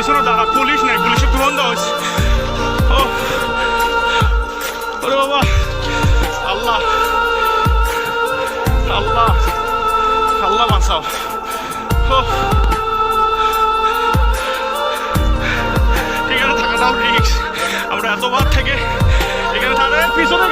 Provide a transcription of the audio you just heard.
পিছনে দাঁড়া, পুলিশ নাই, পুলিশের একটু বন্ধ হয়েছে। ও ওরে বাবা, আল্লাহ আল্লাহ আল্লাহ বাঁচাও। ও এখানে থাকাটাও রিস্ক, আমরা এতবার থেকে এখানে থাকা পিছনে